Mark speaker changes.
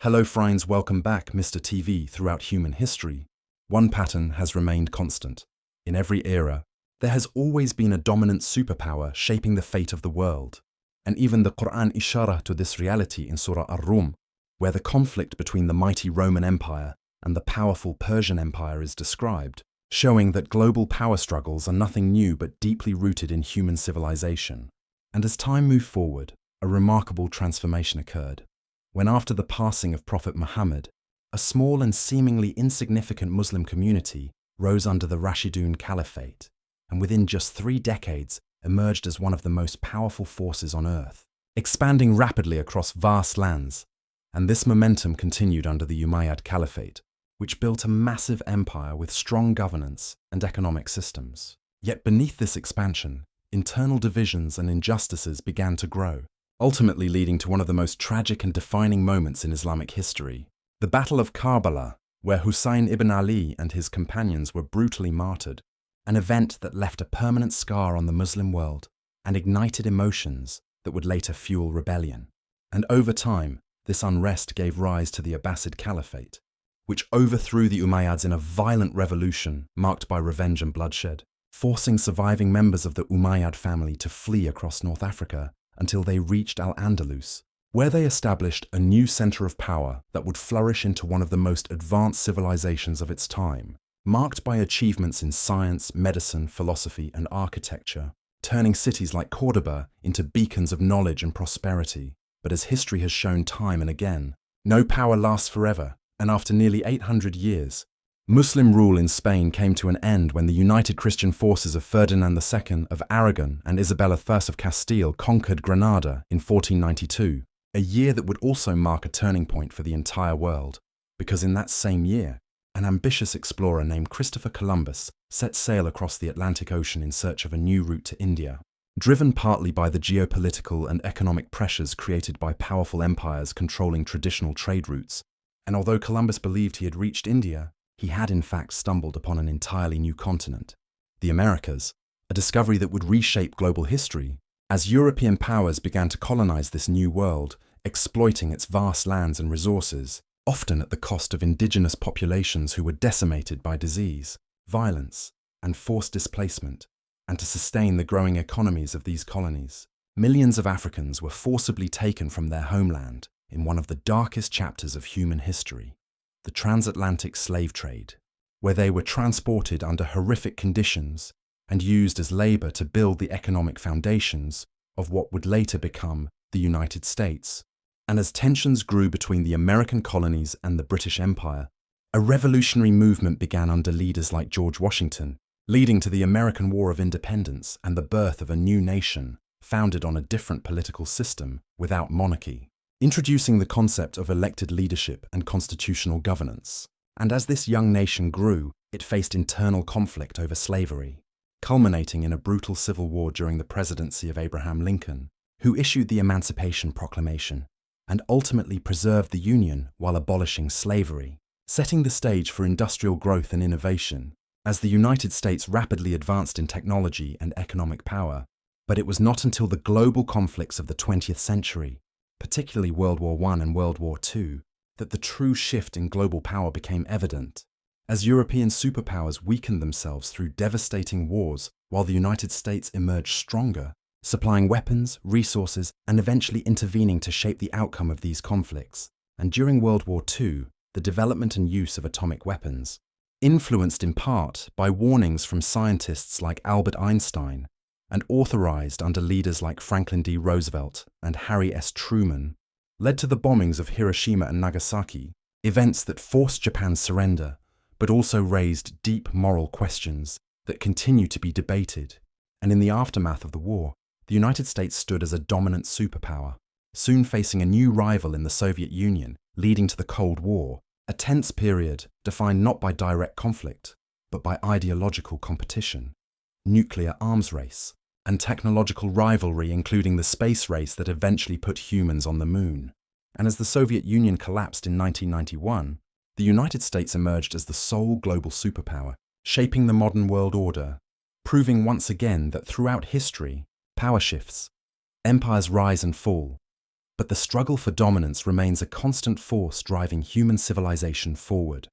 Speaker 1: Hello friends, welcome back, Mr. TV. Throughout human history, one pattern has remained constant. In every era, there has always been a dominant superpower shaping the fate of the world. And even the Quran ishara to this reality in Surah Ar-Rum, where the conflict between the mighty Roman Empire and the powerful Persian Empire is described, showing that global power struggles are nothing new but deeply rooted in human civilization. And as time moved forward, a remarkable transformation occurred. When after the passing of Prophet Muhammad, a small and seemingly insignificant Muslim community rose under the Rashidun Caliphate, and within just 3 decades emerged as one of the most powerful forces on earth, expanding rapidly across vast lands. And this momentum continued under the Umayyad Caliphate, which built a massive empire with strong governance and economic systems. Yet beneath this expansion, internal divisions and injustices began to grow, ultimately leading to one of the most tragic and defining moments in Islamic history, the Battle of Karbala, where Hussein ibn Ali and his companions were brutally martyred, an event that left a permanent scar on the Muslim world and ignited emotions that would later fuel rebellion. And over time, this unrest gave rise to the Abbasid Caliphate, which overthrew the Umayyads in a violent revolution marked by revenge and bloodshed, forcing surviving members of the Umayyad family to flee across North Africa until they reached Al-Andalus, where they established a new center of power that would flourish into one of the most advanced civilizations of its time, marked by achievements in science, medicine, philosophy, and architecture, turning cities like Cordoba into beacons of knowledge and prosperity. But as history has shown time and again, no power lasts forever, and after nearly 800 years, Muslim rule in Spain came to an end when the united Christian forces of Ferdinand II of Aragon and Isabella I of Castile conquered Granada in 1492, a year that would also mark a turning point for the entire world, because in that same year, an ambitious explorer named Christopher Columbus set sail across the Atlantic Ocean in search of a new route to India. Driven partly by the geopolitical and economic pressures created by powerful empires controlling traditional trade routes, and although Columbus believed he had reached India, he had in fact stumbled upon an entirely new continent, the Americas, a discovery that would reshape global history as European powers began to colonize this new world, exploiting its vast lands and resources, often at the cost of indigenous populations who were decimated by disease, violence, and forced displacement. And to sustain the growing economies of these colonies, millions of Africans were forcibly taken from their homeland in one of the darkest chapters of human history, the transatlantic slave trade, where they were transported under horrific conditions and used as labor to build the economic foundations of what would later become the United States. And as tensions grew between the American colonies and the British Empire, a revolutionary movement began under leaders like George Washington, leading to the American War of Independence and the birth of a new nation founded on a different political system without monarchy, introducing the concept of elected leadership and constitutional governance. And as this young nation grew, it faced internal conflict over slavery, culminating in a brutal civil war during the presidency of Abraham Lincoln, who issued the Emancipation Proclamation and ultimately preserved the Union while abolishing slavery, setting the stage for industrial growth and innovation as the United States rapidly advanced in technology and economic power. But it was not until the global conflicts of the 20th century, particularly World War I and World War II, that the true shift in global power became evident, as European superpowers weakened themselves through devastating wars while the United States emerged stronger, supplying weapons, resources, and eventually intervening to shape the outcome of these conflicts. And during World War II, the development and use of atomic weapons, influenced in part by warnings from scientists like Albert Einstein, and authorized under leaders like Franklin D. Roosevelt and Harry S. Truman, led to the bombings of Hiroshima and Nagasaki, events that forced Japan's surrender, but also raised deep moral questions that continue to be debated. And in the aftermath of the war, the United States stood as a dominant superpower, soon facing a new rival in the Soviet Union, leading to the Cold War, a tense period defined not by direct conflict, but by ideological competition, nuclear arms race, and technological rivalry, including the space race that eventually put humans on the moon. And as the Soviet Union collapsed in 1991, the United States emerged as the sole global superpower, shaping the modern world order, proving once again that throughout history, power shifts, empires rise and fall, But the struggle for dominance remains a constant force driving human civilization forward.